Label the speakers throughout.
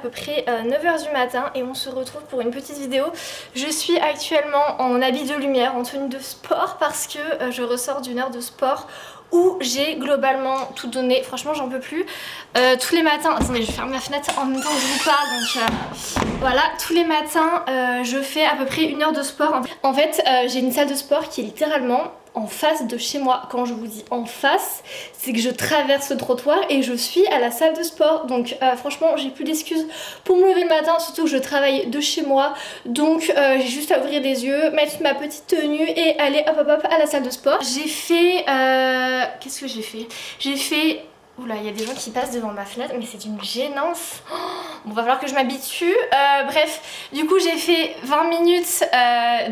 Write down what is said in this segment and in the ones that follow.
Speaker 1: peu près 9h du matin et on se retrouve pour une petite vidéo. Je suis actuellement en habit de lumière, en tenue de sport parce que je ressors d'une heure de sport où j'ai globalement tout donné. Franchement j'en peux plus. Tous les matins, attendez je vais fermer ma fenêtre en même temps que je vous parle, donc voilà, tous les matins je fais à peu près une heure de sport. En fait j'ai une salle de sport qui est littéralement en face de chez moi. Quand je vous dis en face, c'est que je traverse le trottoir et je suis à la salle de sport. Donc franchement j'ai plus d'excuses pour me lever le matin, surtout que je travaille de chez moi. Donc j'ai juste à ouvrir les yeux, mettre ma petite tenue et aller hop hop hop à la salle de sport. J'ai fait... qu'est-ce que j'ai fait? J'ai fait... Oula, il y a des gens qui passent devant ma fenêtre, mais c'est une gênance. Bon, va falloir que je m'habitue. Bref, du coup, j'ai fait 20 minutes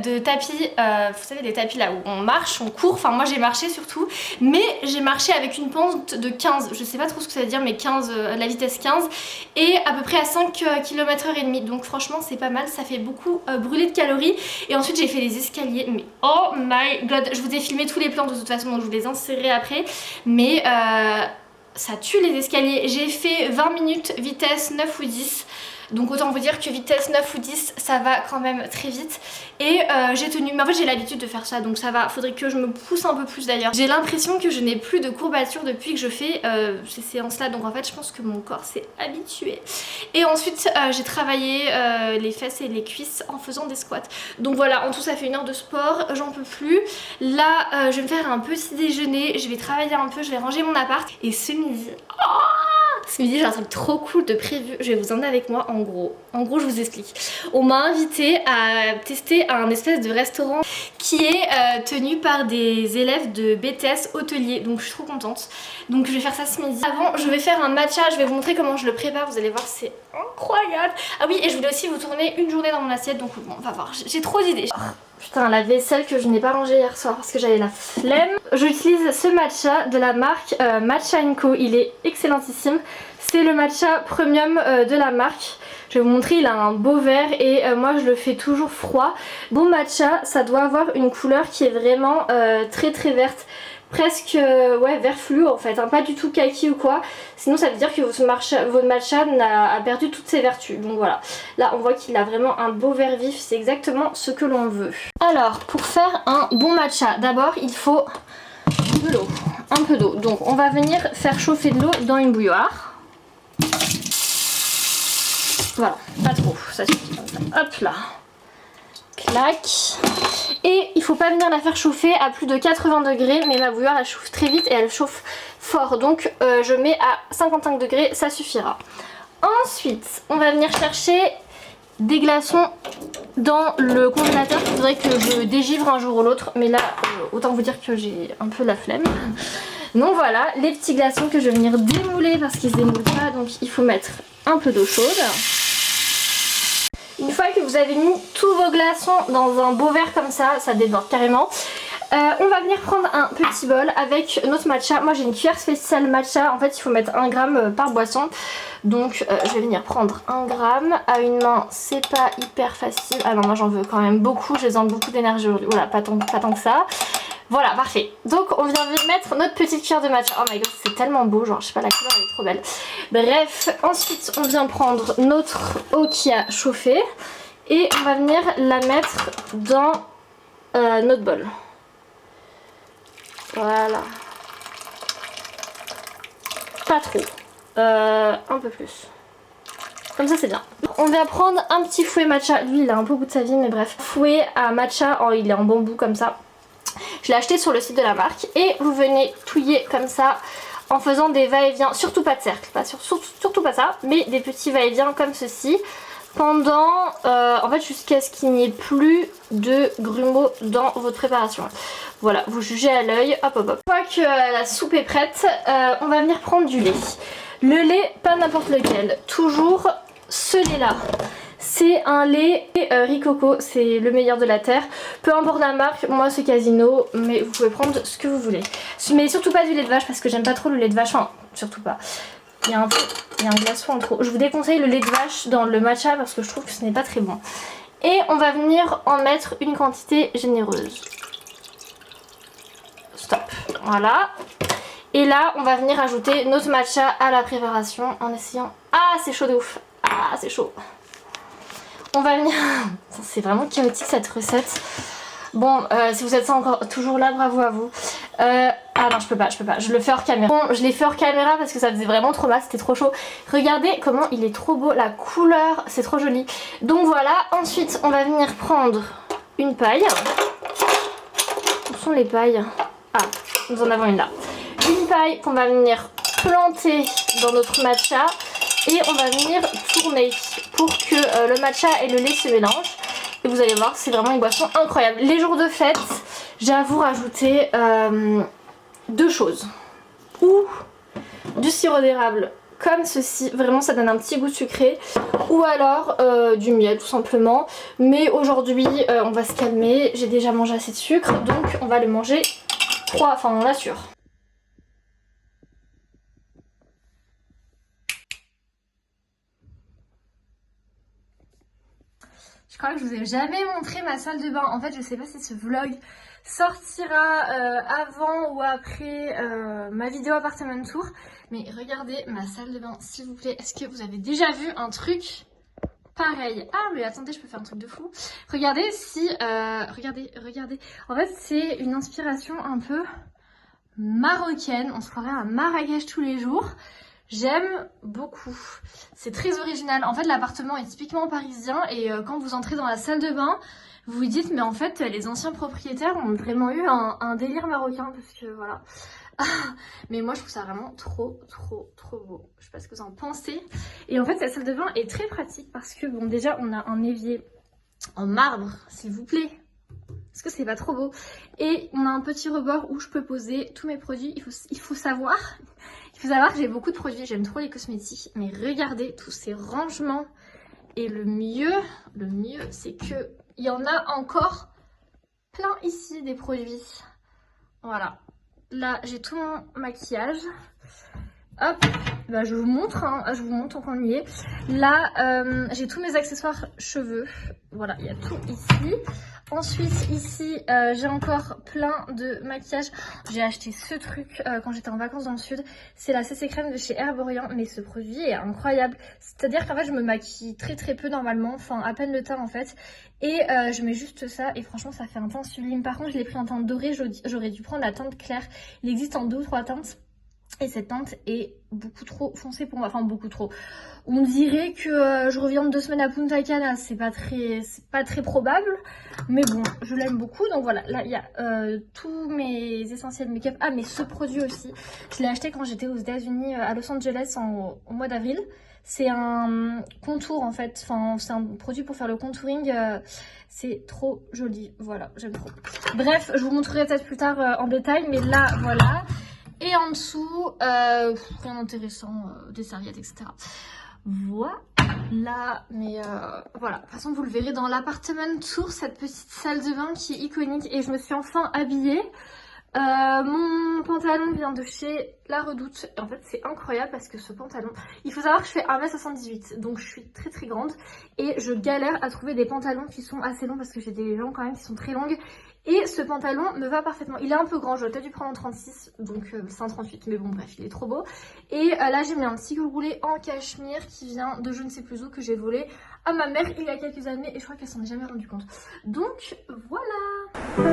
Speaker 1: de tapis. Vous savez, des tapis là où on marche, on court. Enfin, moi, j'ai marché surtout. Mais j'ai marché avec une pente de 15. Je sais pas trop ce que ça veut dire, mais 15, la vitesse 15. Et à peu près à 5 km/h. Donc, franchement, c'est pas mal. Ça fait beaucoup brûler de calories. Et ensuite, j'ai fait les escaliers. Mais oh my god, je vous ai filmé tous les plans de toute façon, donc je vous les insérerai après. Mais... ça tue les escaliers. J'ai fait 20 minutes vitesse 9 ou 10. Donc autant vous dire que vitesse 9 ou 10 ça va quand même très vite. Et j'ai tenu, mais en fait j'ai l'habitude de faire ça donc ça va, faudrait que je me pousse un peu plus d'ailleurs. J'ai l'impression que je n'ai plus de courbatures depuis que je fais ces séances là, donc en fait je pense que mon corps s'est habitué. Et ensuite j'ai travaillé les fesses et les cuisses en faisant des squats. Donc voilà, en tout ça fait une heure de sport, j'en peux plus. Là je vais me faire un petit déjeuner, je vais travailler un peu, je vais ranger mon appart. Et ce midi, ce midi j'ai un truc trop cool de prévu, je vais vous emmener avec moi en gros. En gros je vous explique. On m'a invité à tester un espèce de restaurant qui est tenu par des élèves de BTS hôtelier, donc je suis trop contente. Donc je vais faire ça ce midi. Avant je vais faire un matcha, je vais vous montrer comment je le prépare, vous allez voir c'est incroyable. Ah oui, et je voulais aussi vous tourner une journée dans mon assiette, donc bon on va voir, j'ai trop d'idées. Putain, la vaisselle que je n'ai pas rangée hier soir parce que j'avais la flemme. J'utilise ce matcha de la marque Matcha & Co. Il est excellentissime. C'est le matcha premium de la marque. Je vais vous montrer, il a un beau vert et moi je le fais toujours froid. Bon matcha, ça doit avoir une couleur qui est vraiment très très verte. Presque ouais, vert fluo en fait, hein, pas du tout kaki ou quoi. Sinon ça veut dire que votre matcha a perdu toutes ses vertus. Donc voilà, là on voit qu'il a vraiment un beau vert vif, c'est exactement ce que l'on veut. Alors pour faire un bon matcha, d'abord il faut de l'eau, un peu d'eau. Donc on va venir faire chauffer de l'eau dans une bouilloire. Voilà, pas trop, ça suffit comme ça. Hop là. Clac. Et il faut pas venir la faire chauffer à plus de 80 degrés, mais ma bouilloire elle chauffe très vite et elle chauffe fort, donc je mets à 55 degrés, ça suffira. Ensuite on va venir chercher des glaçons dans le congélateur. Il faudrait que je dégivre un jour ou l'autre, mais là autant vous dire que j'ai un peu la flemme. Donc voilà les petits glaçons que je vais venir démouler parce qu'ils se démoulent pas, donc il faut mettre un peu d'eau chaude. Une fois que vous avez mis tous vos glaçons dans un beau verre comme ça, ça déborde carrément. On va venir prendre un petit bol avec notre matcha. Moi j'ai une cuillère spéciale matcha, en fait il faut mettre 1 gramme par boisson. Donc je vais venir prendre 1 gramme à une main, c'est pas hyper facile. Ah non moi j'en veux quand même beaucoup, j'ai besoin de beaucoup d'énergie aujourd'hui. Voilà, pas tant que ça. Voilà, parfait. Donc on vient de mettre notre petite cuillère de matcha. Oh my god, c'est tellement beau, genre je sais pas, la couleur elle est trop belle. Bref, ensuite on vient prendre notre eau qui a chauffé et on va venir la mettre dans notre bol. Voilà. Pas trop. Un peu plus. Comme ça c'est bien. On va prendre un petit fouet matcha. Lui il a un peu au bout de sa vie, mais bref. Fouet à matcha, oh, il est en bambou comme ça. Je l'ai acheté sur le site de la marque et vous venez touiller comme ça en faisant des va-et-vient, surtout pas de cercle, surtout pas ça, mais des petits va-et-vient comme ceci pendant en fait jusqu'à ce qu'il n'y ait plus de grumeaux dans votre préparation. Voilà, vous jugez à l'œil, hop hop hop. Une fois que la soupe est prête, on va venir prendre du lait. Le lait, pas n'importe lequel, toujours ce lait là. C'est un lait Ricoco, c'est le meilleur de la terre. Peu importe la marque, moi c'est Casino, mais vous pouvez prendre ce que vous voulez. Mais surtout pas du lait de vache parce que j'aime pas trop le lait de vache, enfin, surtout pas. Il y a un glaçon en trop. Je vous déconseille le lait de vache dans le matcha parce que je trouve que ce n'est pas très bon. Et on va venir en mettre une quantité généreuse. Stop, voilà. Et là on va venir ajouter notre matcha à la préparation en essayant... Ah c'est chaud de ouf. Ah Ah, c'est chaud. On va venir... C'est vraiment chaotique cette recette. Bon, si vous êtes encore toujours là, bravo à vous. Ah non, je peux pas. Je le fais hors caméra. Bon, je l'ai fait hors caméra parce que ça faisait vraiment trop mal, c'était trop chaud. Regardez comment il est trop beau, la couleur, c'est trop joli. Donc voilà, ensuite on va venir prendre une paille. Où sont les pailles? Ah, nous en avons une là. Une paille qu'on va venir planter dans notre matcha. Et on va venir tourner pour que le matcha et le lait se mélangent. Et vous allez voir, c'est vraiment une boisson incroyable. Les jours de fête, j'ai à vous rajouter deux choses. Ou du sirop d'érable comme ceci, vraiment ça donne un petit goût sucré. Ou alors du miel tout simplement. Mais aujourd'hui, on va se calmer. J'ai déjà mangé assez de sucre, donc on va le manger froid, enfin on l'assure. Je crois que je vous ai jamais montré ma salle de bain. En fait, je sais pas si ce vlog sortira avant ou après ma vidéo appartement tour. Mais regardez ma salle de bain, s'il vous plaît. Est-ce que vous avez déjà vu un truc pareil? Ah, mais attendez, je peux faire un truc de fou. Regardez si... regardez. En fait, c'est une inspiration un peu marocaine. On se croirait à Marrakech tous les jours. J'aime beaucoup. C'est très original. En fait, l'appartement est typiquement parisien et quand vous entrez dans la salle de bain, vous vous dites mais en fait les anciens propriétaires ont vraiment eu un délire marocain parce que voilà. Mais moi je trouve ça vraiment trop beau. Je sais pas ce que vous en pensez. Et en fait cette salle de bain est très pratique parce que bon déjà on a un évier en marbre s'il vous plaît. Parce que c'est pas trop beau. Et on a un petit rebord où je peux poser tous mes produits. Il faut savoir que j'ai beaucoup de produits. J'aime trop les cosmétiques. Mais regardez tous ces rangements. Et le mieux, c'est que il y en a encore plein ici des produits. Voilà. Là, j'ai tout mon maquillage. Hop, bah, je vous montre, hein. Je vous montre tant qu'on y est. Là, j'ai tous mes accessoires cheveux. Voilà, il y a tout ici. Ensuite, ici, j'ai encore plein de maquillage. J'ai acheté ce truc quand j'étais en vacances dans le sud. C'est la CC Crème de chez Herborian. Mais ce produit est incroyable. C'est-à-dire qu'en fait, je me maquille très peu normalement. Enfin, à peine le teint en fait. Et je mets juste ça. Et franchement, ça fait un teint sublime. Par contre, je l'ai pris en teinte dorée. J'aurais dû prendre la teinte claire. Il existe en 2 ou 3 teintes. Et cette teinte est beaucoup trop foncée pour moi, enfin beaucoup trop. On dirait que je reviens de 2 semaines à Punta Cana, c'est pas très probable. Mais bon, je l'aime beaucoup. Donc voilà, là il y a tous mes essentiels make-up. Ah mais ce produit aussi, je l'ai acheté quand j'étais aux États-Unis à Los Angeles au mois d'avril. C'est un contour en fait, enfin c'est un produit pour faire le contouring. C'est trop joli, voilà, j'aime trop. Bref, je vous montrerai peut-être plus tard en détail, mais là voilà. Et en dessous, rien d'intéressant, des serviettes, etc. Voilà, mais voilà. De toute façon, vous le verrez dans l'appartement tour, cette petite salle de bain qui est iconique. Et je me suis enfin habillée. Mon pantalon vient de chez La Redoute. Et en fait, c'est incroyable parce que ce pantalon... Il faut savoir que je fais 1m78, donc je suis très grande. Et je galère à trouver des pantalons qui sont assez longs parce que j'ai des jambes quand même qui sont très longues. Et ce pantalon me va parfaitement. Il est un peu grand, j'aurais peut-être dû prendre en 36, donc c'est un 38, mais bon bref, il est trop beau. Et là j'ai mis un petit col roulé en cachemire qui vient de je ne sais plus où que j'ai volé à ma mère il y a quelques années et je crois qu'elle s'en est jamais rendue compte. Donc voilà.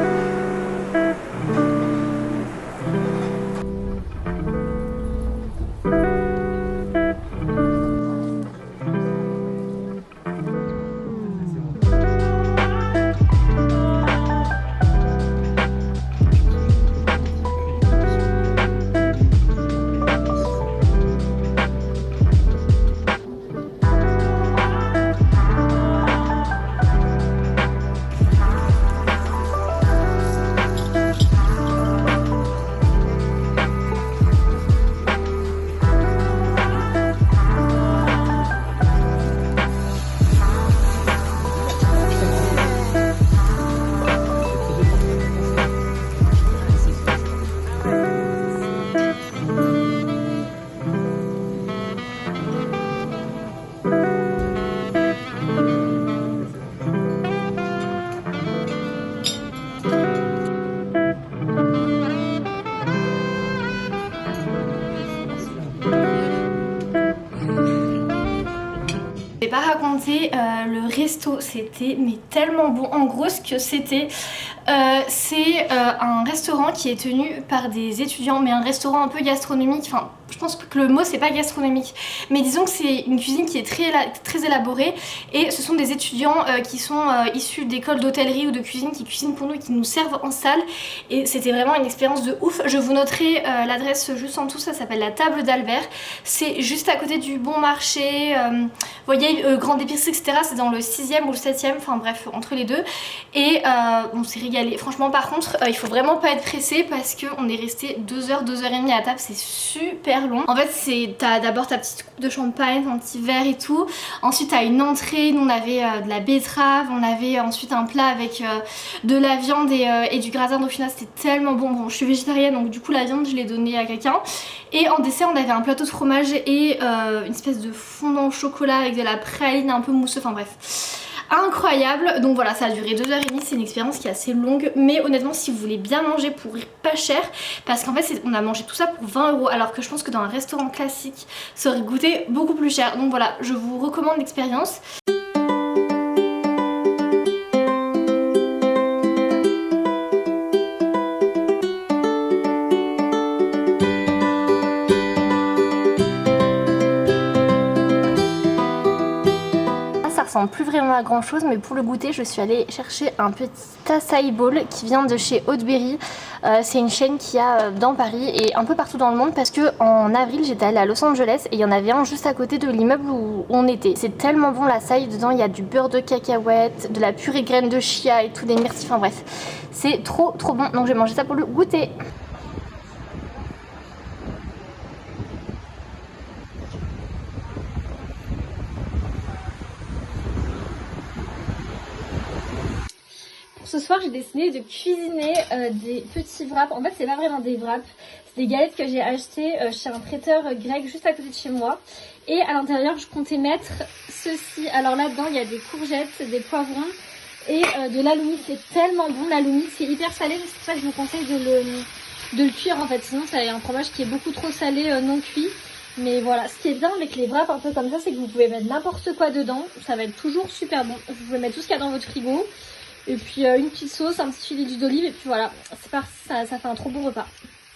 Speaker 1: tenter le resto, c'était mais tellement bon. En gros ce que c'était, c'est un restaurant qui est tenu par des étudiants, mais un restaurant un peu gastronomique, enfin je pense que le mot c'est pas gastronomique, mais disons que c'est une cuisine qui est très élaborée et ce sont des étudiants qui sont issus d'écoles d'hôtellerie ou de cuisine qui cuisinent pour nous et qui nous servent en salle, et c'était vraiment une expérience de ouf. Je vous noterai l'adresse juste en dessous, ça s'appelle la Table d'Albert, c'est juste à côté du Bon Marché, vous voyez Grande Épicerie etc, c'est dans le 6e ou le 7e, enfin bref entre les deux, et on s'est régalé. Franchement par contre il faut vraiment pas être pressé parce qu'on est resté 2h, 2h30 à table, c'est super long. En fait t'as d'abord ta petite coupe de champagne, ton petit verre et tout, ensuite t'as une entrée, nous on avait de la betterave, on avait ensuite un plat avec de la viande et du gratin dauphinois, c'était tellement bon. Bon je suis végétarienne donc du coup la viande je l'ai donnée à quelqu'un, et en dessert on avait un plateau de fromage et une espèce de fondant au chocolat avec de la praline un peu mousseux, enfin bref incroyable. Donc voilà, ça a duré 2h30, c'est une expérience qui est assez longue, mais honnêtement si vous voulez bien manger pour pas cher, parce qu'en fait on a mangé tout ça pour 20 € alors que je pense que dans un restaurant classique ça aurait coûté beaucoup plus cher. Donc voilà, je vous recommande l'expérience. Plus vraiment à grand chose, mais pour le goûter je suis allée chercher un petit acai bowl qui vient de chez Haute-Berry. C'est une chaîne qu'il y a dans Paris et un peu partout dans le monde, parce que en avril j'étais allée à Los Angeles et il y en avait un juste à côté de l'immeuble où on était. C'est tellement bon l'acai, dedans il y a du beurre de cacahuète, de la purée graine de chia et tout, des myrtilles, enfin bref c'est trop bon, donc j'ai mangé ça pour le goûter. Ce soir j'ai décidé de cuisiner des petits wraps. En fait c'est pas vraiment des wraps, c'est des galettes que j'ai achetées chez un traiteur grec juste à côté de chez moi. Et à l'intérieur je comptais mettre ceci. Alors là-dedans il y a des courgettes, des poivrons et de l'halloumi. C'est tellement bon, l'halloumi c'est hyper salé, c'est pour ça que je vous conseille de le cuire en fait. Sinon c'est un fromage qui est beaucoup trop salé non cuit. Mais voilà, ce qui est bien avec les wraps un peu comme ça, c'est que vous pouvez mettre n'importe quoi dedans, ça va être toujours super bon. Vous pouvez mettre tout ce qu'il y a dans votre frigo. Et puis une petite sauce, un petit filet d'huile d'olive et puis voilà, c'est parti, ça fait un trop bon repas.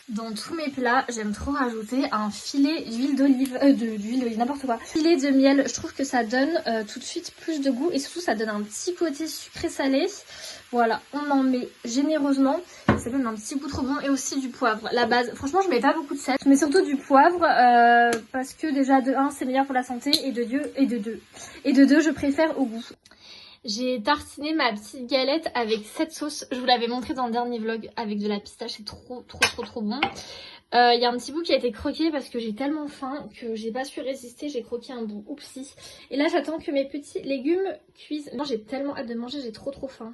Speaker 1: Dans tous mes plats, j'aime trop rajouter un filet d'huile d'olive, d'huile d'olive, n'importe quoi. Filet de miel, je trouve que ça donne tout de suite plus de goût et surtout ça donne un petit côté sucré salé. Voilà, on en met généreusement, ça donne un petit goût trop bon, et aussi du poivre. La base, franchement je mets pas beaucoup de sel, je mets surtout du poivre parce que déjà de 1 c'est meilleur pour la santé et de 2 je préfère au goût. J'ai tartiné ma petite galette avec cette sauce, je vous l'avais montré dans le dernier vlog, avec de la pistache, c'est trop bon. Il y a un petit bout qui a été croqué parce que j'ai tellement faim que j'ai pas su résister, j'ai croqué un bout, oupsie. Et là j'attends que mes petits légumes cuisent. Moi j'ai tellement hâte de manger, j'ai trop faim.